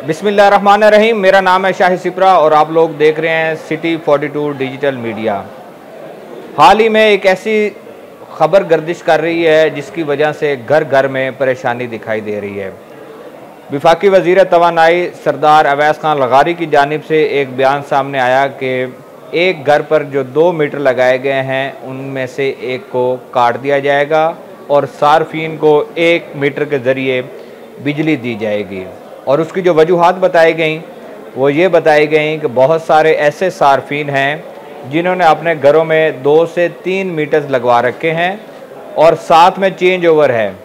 बिस्मिल्लाहिर्रहमानिर्रहीम। मेरा नाम है शाहिद सिपरा और आप लोग देख रहे हैं सिटी 42 डिजिटल मीडिया। हाल ही में एक ऐसी खबर गर्दिश कर रही है जिसकी वजह से घर घर में परेशानी दिखाई दे रही है। वफाकी वज़ीर तवानाई सरदार अवैस खान लगारी की जानिब से एक बयान सामने आया कि एक घर पर जो 2 मीटर लगाए गए हैं उनमें से एक को काट दिया जाएगा और सार्फिन को 1 मीटर के ज़रिए बिजली दी जाएगी। और उसकी जो वजूहात बताई गई वो ये बताई गई कि बहुत सारे ऐसे सार्फिन हैं जिन्होंने अपने घरों में 2 से 3 मीटर्स लगवा रखे हैं और साथ में चेंज ओवर है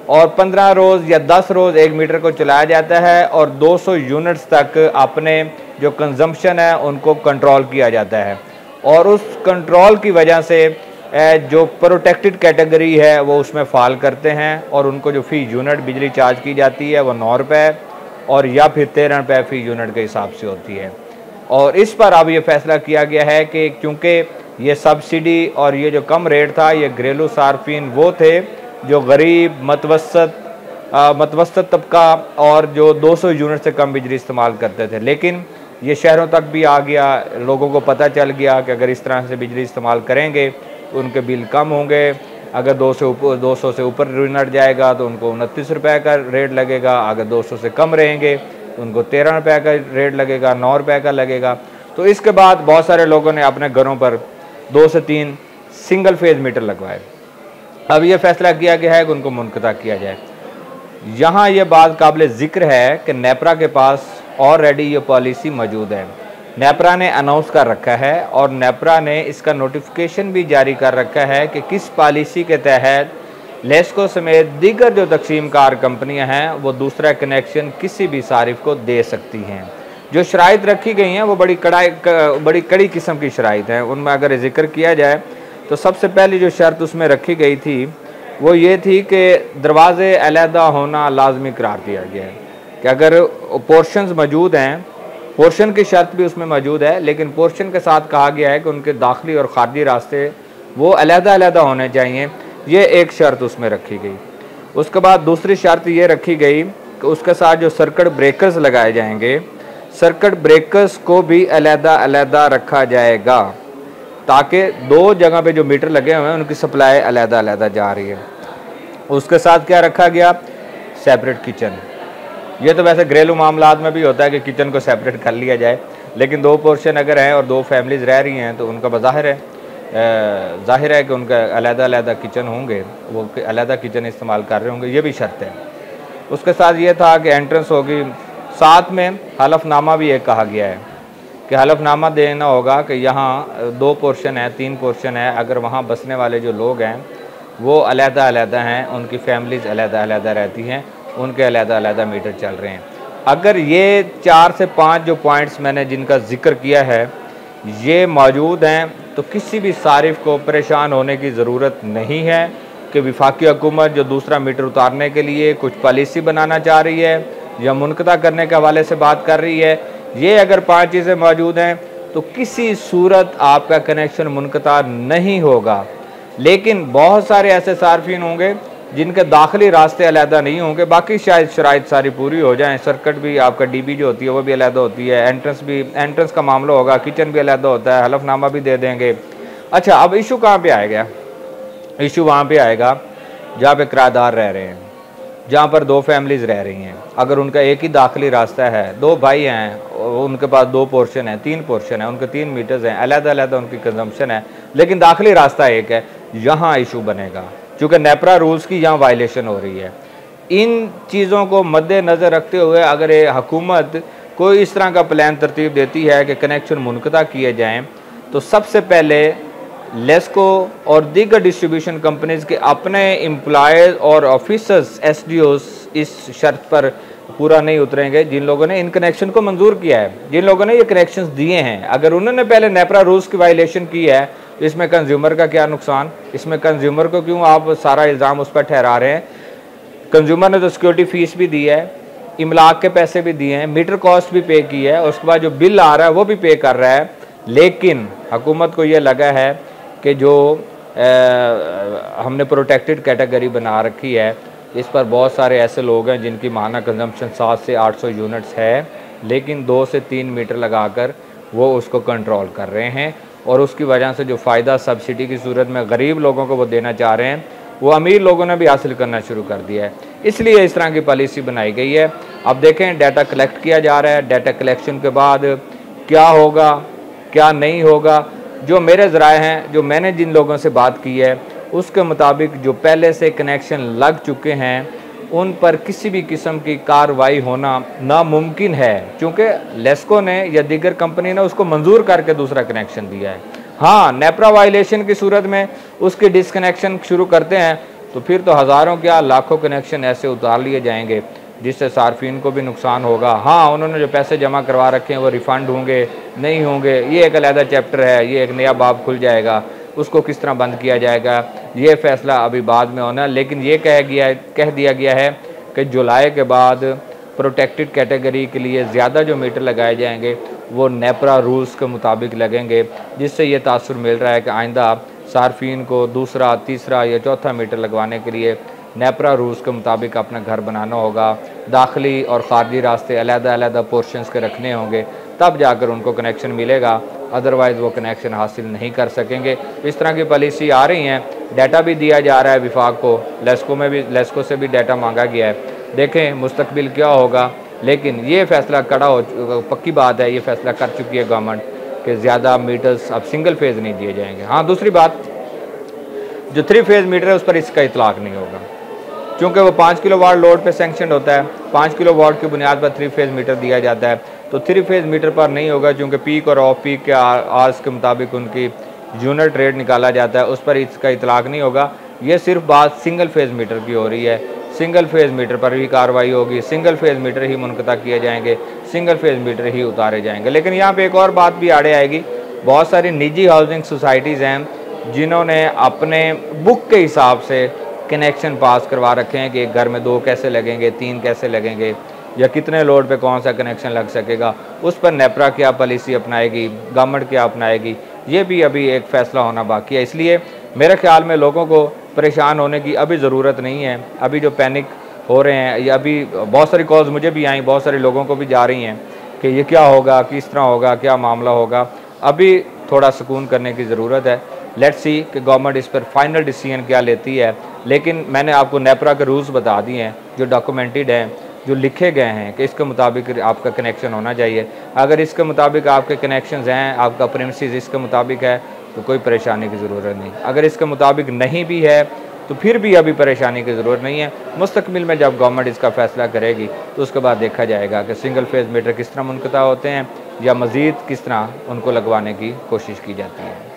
और 15 रोज़ या 10 रोज़ 1 मीटर को चलाया जाता है और 200 यूनिट्स तक अपने जो कंजम्पशन है उनको कंट्रोल किया जाता है। और उस कंट्रोल की वजह से जो प्रोटेक्टेड कैटेगरी है वो उसमें फ़ाल करते हैं और उनको जो फ़ी यूनिट बिजली चार्ज की जाती है वो 9 रुपये और या फिर 13 रुपये फ़ी यूनिट के हिसाब से होती है। और इस पर अब ये फैसला किया गया है कि क्योंकि ये सब्सिडी और ये जो कम रेट था ये घरेलू सार्फिन वो थे जो गरीब मतवसत तबका और जो 200 यूनिट से कम बिजली इस्तेमाल करते थे, लेकिन ये शहरों तक भी आ गया। लोगों को पता चल गया कि अगर इस तरह से बिजली इस्तेमाल करेंगे तो उनके बिल कम होंगे। अगर 200 से ऊपर यूनिट जाएगा तो उनको 29 रुपये का रेट लगेगा, अगर 200 से कम रहेंगे तो उनको 13 रुपये का रेट लगेगा, 9 रुपये का लगेगा। तो इसके बाद बहुत सारे लोगों ने अपने घरों पर 2 से 3 सिंगल फेज मीटर लगवाए। अब ये फैसला किया गया है कि उनको मुनक़ता किया जाए। यहाँ ये बात काबिल ज़िक्र है कि नेपरा के पास ऑलरेडी ये पॉलिसी मौजूद है। नेपरा ने अनाउंस कर रखा है और नेपरा ने इसका नोटिफिकेशन भी जारी कर रखा है कि किस पॉलिसी के तहत लेस्को समेत दीगर जो तकसीम कार कंपनियां हैं वो दूसरा कनेक्शन किसी भी सारिफ को दे सकती हैं। जो शराइत रखी गई हैं वो बड़ी कड़ी किस्म की शराइत हैं। उनमें अगर जिक्र किया जाए तो सबसे पहली जो शर्त उसमें रखी गई थी वो ये थी कि दरवाज़े अलहदा होना लाजमी करार दिया गया है कि अगर पोर्शंस मौजूद हैं, पोर्शन की शर्त भी उसमें मौजूद है, लेकिन पोर्शन के साथ कहा गया है कि उनके दाखिली और खारजी रास्ते वो अलहदा होने चाहिए। ये एक शर्त उसमें रखी गई। उसके बाद दूसरी शर्त ये रखी गई कि उसके साथ जो सर्किट ब्रेकर्स लगाए जाएंगे, सर्किट ब्रेकर्स को भी अलहदा रखा जाएगा ताकि 2 जगह पे जो मीटर लगे हुए हैं उनकी सप्लाई अलहदा जा रही है। उसके साथ क्या रखा गया? Separate kitchen. ये तो वैसे घरेलू मामलात में भी होता है कि किचन को सेपरेट कर लिया जाए, लेकिन 2 पोर्शन अगर हैं और 2 फैमिलीज़ रह रही हैं तो उनका ज़ाहिर है कि उनका अलहदा किचन होंगे, वो अलहदा किचन इस्तेमाल कर रहे होंगे, ये भी शर्त है। उसके साथ ये था कि एंट्रेंस होगी, साथ में हलफनामा भी एक कहा गया है कि हलफनामा देना होगा कि यहाँ 2 पोर्शन है, 3 पोर्शन है, अगर वहाँ बसने वाले जो लोग हैं वो अलहदा हैं, उनकी फैमिलीज़ अलहदा रहती हैं, उनके अलहदा मीटर चल रहे हैं। अगर ये 4 से 5 जो पॉइंट्स मैंने जिनका जिक्र किया है ये मौजूद हैं तो किसी भी सारिफ को परेशान होने की ज़रूरत नहीं है कि वफाकी हुकूमत जो दूसरा मीटर उतारने के लिए कुछ पॉलिसी बनाना चाह रही है या मुनक़ता करने के हवाले से बात कर रही है। ये अगर 5 चीज़ें मौजूद हैं तो किसी सूरत आपका कनेक्शन मुनक़ता नहीं होगा। लेकिन बहुत सारे ऐसे सार्फिन होंगे जिनके दाखिली रास्ते अलहदा नहीं होंगे, बाकी शायद शराइत सारी पूरी हो जाएं। सर्किट भी आपका डीबी जो होती है वो भी अलहदा होती है, एंट्रेंस का मामला होगा, किचन भी अलहदा होता है, हलफनामा भी दे देंगे। अच्छा, अब इशू कहाँ पे आएगा? इशू वहाँ पे आएगा जहाँ पे किराएदार रह रहे हैं, जहाँ पर 2 फैमिलीज़ रह रही हैं। अगर उनका एक ही दाखिली रास्ता है, 2 भाई हैं, उनके पास 2 पोर्शन है, 3 पोर्शन है, उनके 3 मीटर्स हैं, अलहदा उनकी कंजम्पशन है, लेकिन दाखिली रास्ता एक है, यहाँ इशू बनेगा क्योंकि नेपरा रूल्स की यहाँ वायलेशन हो रही है। इन चीज़ों को मद्देनज़र रखते हुए अगर हुकूमत कोई इस तरह का प्लान तरतीब देती है कि कनेक्शन मुनक़ता किए जाएँ तो सबसे पहले लेस्को और दीगर डिस्ट्रीब्यूशन कंपनीज़ के अपने एम्प्लॉयज़ और ऑफिसर्स SDOs इस शर्त पर पूरा नहीं उतरेंगे जिन लोगों ने इन कनेक्शन को मंजूर किया है, जिन लोगों ने ये कनेक्शंस दिए हैं। अगर उन्होंने पहले नेपरा रूल्स की वायलेशन की है तो इसमें कंज्यूमर का क्या नुकसान? इसमें कंज्यूमर को क्यों आप सारा इल्ज़ाम उस पर ठहरा रहे हैं? कंज्यूमर ने तो सिक्योरिटी फ़ीस भी दी है, इमलाक के पैसे भी दिए हैं, मीटर कॉस्ट भी पे की है, उसके बाद जो बिल आ रहा है वो भी पे कर रहा है। लेकिन हुकूमत को ये लगा है कि जो हमने प्रोटेक्टेड कैटेगरी बना रखी है इस पर बहुत सारे ऐसे लोग हैं जिनकी माहाना कंजम्पशन 7 से 800 यूनिट्स है, लेकिन 2 से 3 मीटर लगाकर वो उसको कंट्रोल कर रहे हैं, और उसकी वजह से जो फ़ायदा सब्सिडी की सूरत में गरीब लोगों को वो देना चाह रहे हैं, वो अमीर लोगों ने भी हासिल करना शुरू कर दिया है। इसलिए इस तरह की पॉलिसी बनाई गई है। अब देखें, डाटा कलेक्ट किया जा रहा है, डाटा कलेक्शन के बाद क्या होगा क्या नहीं होगा। जो मेरे ज़राए हैं, जो मैंने जिन लोगों से बात की है, उसके मुताबिक जो पहले से कनेक्शन लग चुके हैं उन पर किसी भी किस्म की कार्रवाई होना नामुमकिन है, क्योंकि लेस्को ने या दीगर कंपनी ने उसको मंजूर करके दूसरा कनेक्शन दिया है। हाँ, नेपरा वायलेशन की सूरत में उसके डिसकनेक्शन शुरू करते हैं तो फिर तो हज़ारों क्या लाखों कनेक्शन ऐसे उतार लिए जाएंगे जिससे सार्फिन को भी नुकसान होगा। हाँ, उन्होंने जो पैसे जमा करवा रखे हैं वो रिफ़ंड होंगे नहीं होंगे, ये एक अलहदा चैप्टर है, ये एक नया बाब खुल जाएगा। उसको किस तरह बंद किया जाएगा ये फ़ैसला अभी बाद में होना। लेकिन ये कह दिया गया है कि जुलाई के बाद प्रोटेक्टेड कैटेगरी के लिए ज़्यादा जो मीटर लगाए जाएंगे वो नेपरा रूल्स के मुताबिक लगेंगे, जिससे ये तासुर मिल रहा है कि आइंदा सार्फिन को दूसरा, तीसरा या चौथा मीटर लगवाने के लिए नेपरा रूल्स के मुताबिक अपना घर बनाना होगा। दाखिली और ख़ारजी रास्ते अलग-अलग पोर्शंस के रखने होंगे, तब जाकर उनको कनेक्शन मिलेगा, अदरवाइज़ वो कनेक्शन हासिल नहीं कर सकेंगे। इस तरह की पॉलिसी आ रही हैं। डाटा भी दिया जा रहा है विफाक को, लेस्को से भी डाटा मांगा गया है। देखें मुस्तकबिल क्या होगा, लेकिन ये फ़ैसला पक्की बात है, ये फ़ैसला कर चुकी है गवर्नमेंट कि ज़्यादा मीटर्स अब सिंगल फेज़ नहीं दिए जाएंगे। हाँ, दूसरी बात, जो 3 फेज़ मीटर है उस पर इसका इतलाक़ नहीं होगा, क्योंकि वो 5 किलोवाट लोड पे सैंक्शन होता है। 5 किलोवाट की बुनियाद पर 3 फेज़ मीटर दिया जाता है, तो 3 फेज़ मीटर पर नहीं होगा, क्योंकि पीक और ऑफ पीक के आवर्स के मुताबिक उनकी यूनिट रेट निकाला जाता है, उस पर इसका इतलाक़ नहीं होगा। ये सिर्फ बात सिंगल फेज़ मीटर की हो रही है। सिंगल फेज़ मीटर पर ही कार्रवाई होगी, सिंगल फेज़ मीटर ही मुनक़ता किए जाएंगे, सिंगल फेज़ मीटर ही उतारे जाएंगे। लेकिन यहाँ पे एक और बात भी आड़े आएगी। बहुत सारी निजी हाउसिंग सोसाइटीज़ हैं जिन्होंने अपने बुक के हिसाब से कनेक्शन पास करवा रखे हैं कि एक घर में 2 कैसे लगेंगे, 3 कैसे लगेंगे, या कितने लोड पे कौन सा कनेक्शन लग सकेगा। उस पर नेपरा क्या पॉलिसी अपनाएगी, गवर्नमेंट क्या अपनाएगी, ये भी अभी एक फ़ैसला होना बाकी है। इसलिए मेरे ख़्याल में लोगों को परेशान होने की अभी ज़रूरत नहीं है। अभी जो पैनिक हो रहे हैं, या अभी बहुत सारी कॉल्स मुझे भी आई, बहुत सारे लोगों को भी जा रही हैं कि ये क्या होगा, किस तरह होगा, क्या मामला होगा। अभी थोड़ा सुकून करने की ज़रूरत है। लेट्स सी कि गवर्नमेंट इस पर फाइनल डिसीजन क्या लेती है। लेकिन मैंने आपको नेपरा के रूल्स बता दिए हैं, जो डॉक्यूमेंटेड हैं, जो लिखे गए हैं कि इसके मुताबिक आपका कनेक्शन होना चाहिए। अगर इसके मुताबिक आपके कनेक्शंस हैं, आपका प्रेमिसेस इसके मुताबिक है, तो कोई परेशानी की ज़रूरत नहीं। अगर इसके मुताबिक नहीं भी है तो फिर भी अभी परेशानी की ज़रूरत नहीं है। मुस्तकबिल में जब गवर्नमेंट इसका फ़ैसला करेगी तो उसके बाद देखा जाएगा कि सिंगल फेज़ मीटर किस तरह मुनक़ता होते हैं, या मज़ीद किस तरह उनको लगवाने की कोशिश की जाती है।